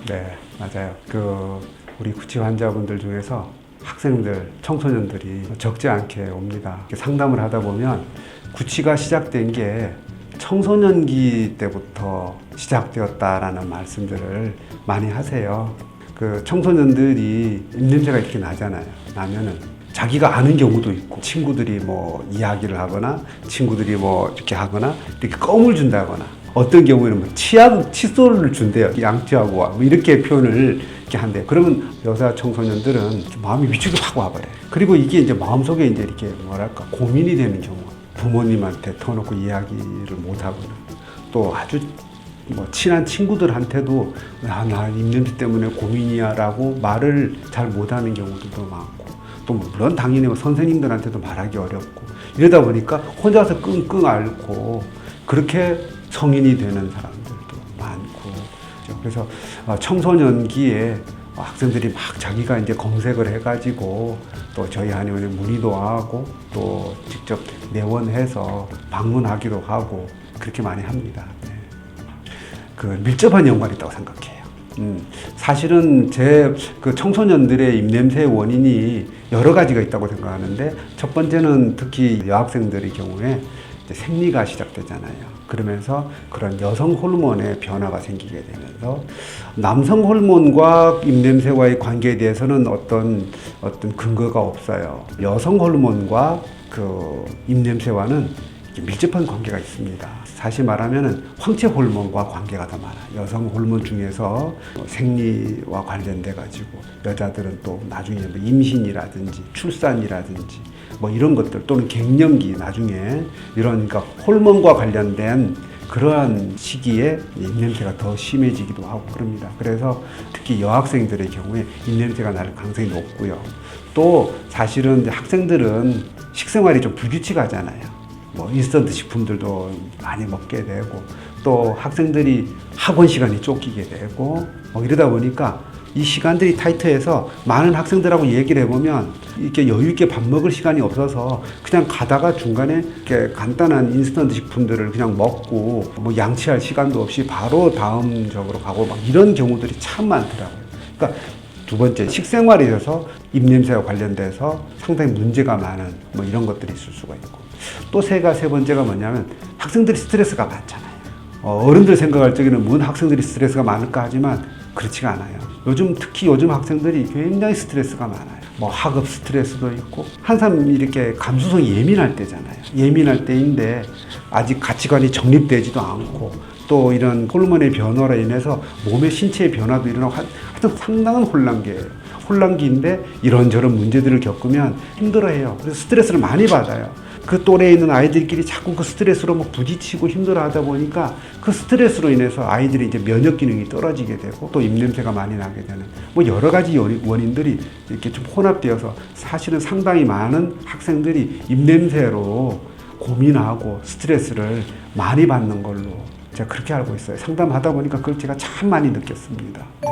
네, 맞아요. 우리 구취 환자분들 중에서 학생들, 청소년들이 적지 않게 옵니다. 상담을 하다 보면 구취가 시작된 게 청소년기 때부터 시작되었다라는 말씀들을 많이 하세요. 청소년들이 입냄새가 이렇게 나잖아요. 나면은 자기가 아는 경우도 있고, 친구들이 뭐 이야기를 하거나, 친구들이 뭐 이렇게 하거나, 이렇게 껌을 준다거나, 어떤 경우에는 뭐 칫솔을 준대요. 양치하고 뭐 이렇게 표현을 이렇게 한대요. 그러면 여자 청소년들은 마음이 위축이 확 와버려요. 그리고 이게 이제 마음속에 이제 이렇게 뭐랄까 고민이 되는 경우, 부모님한테 터놓고 이야기를 못 하거나, 또 아주 뭐 친한 친구들한테도 나 입냄새 때문에 고민이야라고 말을 잘 못하는 경우들도 많고, 또 물론 당연히 선생님들한테도 말하기 어렵고, 이러다 보니까 혼자서 끙끙 앓고 그렇게 성인이 되는 사람들도 많고. 그래서 청소년기에 학생들이 막 자기가 이제 검색을 해가지고 또 저희 한의원에 문의도 하고 또 직접 내원해서 방문하기도 하고 그렇게 많이 합니다. 네. 밀접한 연관이 있다고 생각해요. 사실은 제 청소년들의 입냄새의 원인이 여러 가지가 있다고 생각하는데, 첫 번째는 특히 여학생들의 경우에 이제 생리가 시작되잖아요. 그러면서 그런 여성 호르몬의 변화가 생기게 되면서 남성 호르몬과 입냄새와의 관계에 대해서는 어떤 근거가 없어요. 여성 호르몬과 입냄새와는 밀접한 관계가 있습니다. 다시 말하면 황체 호르몬과 관계가 더 많아요. 여성 호르몬 중에서 생리와 관련돼 가지고 여자들은 또 나중에 뭐 임신이라든지 출산이라든지 뭐 이런 것들, 또는 갱년기 나중에 이런 그러니까 호르몬과 관련된 그러한 시기에 입냄새가 더 심해지기도 하고 그럽니다. 그래서 특히 여학생들의 경우에 입냄새가 날 가능성이 높고요. 또 사실은 학생들은 식생활이 좀 불규칙하잖아요. 뭐 인스턴트 식품들도 많이 먹게 되고, 또 학생들이 학원 시간이 쫓기게 되고, 이러다 보니까 이 시간들이 타이트해서 많은 학생들하고 얘기를 해보면 이렇게 여유 있게 밥 먹을 시간이 없어서 그냥 가다가 중간에 이렇게 간단한 인스턴트 식품들을 그냥 먹고 뭐 양치할 시간도 없이 바로 다음적으로 가고 막 이런 경우들이 참 많더라고요. 그러니까 두 번째, 식생활에 있어서 입냄새와 관련돼서 상당히 문제가 많은 뭐 이런 것들이 있을 수가 있고, 또 세 번째가 뭐냐면 학생들이 스트레스가 많잖아요. 어른들 생각할 적에는 뭔 학생들이 스트레스가 많을까 하지만 그렇지가 않아요. 특히 요즘 학생들이 굉장히 스트레스가 많아요. 뭐 학업 스트레스도 있고, 항상 이렇게 감수성이 예민할 때잖아요. 예민할 때인데 아직 가치관이 정립되지도 않고, 또 이런 호르몬의 변화로 인해서 몸의 신체의 변화도 일어나고 하여튼 상당한 혼란기인데 이런저런 문제들을 겪으면 힘들어해요. 그래서 스트레스를 많이 받아요. 그 또래에 있는 아이들끼리 자꾸 그 스트레스로 뭐 부딪히고 힘들어 하다 보니까 그 스트레스로 인해서 아이들이 이제 면역 기능이 떨어지게 되고 또 입냄새가 많이 나게 되는 뭐 여러 가지 원인들이 이렇게 좀 혼합되어서 사실은 상당히 많은 학생들이 입냄새로 고민하고 스트레스를 많이 받는 걸로 제가 그렇게 알고 있어요. 상담하다 보니까 그걸 제가 참 많이 느꼈습니다. 네.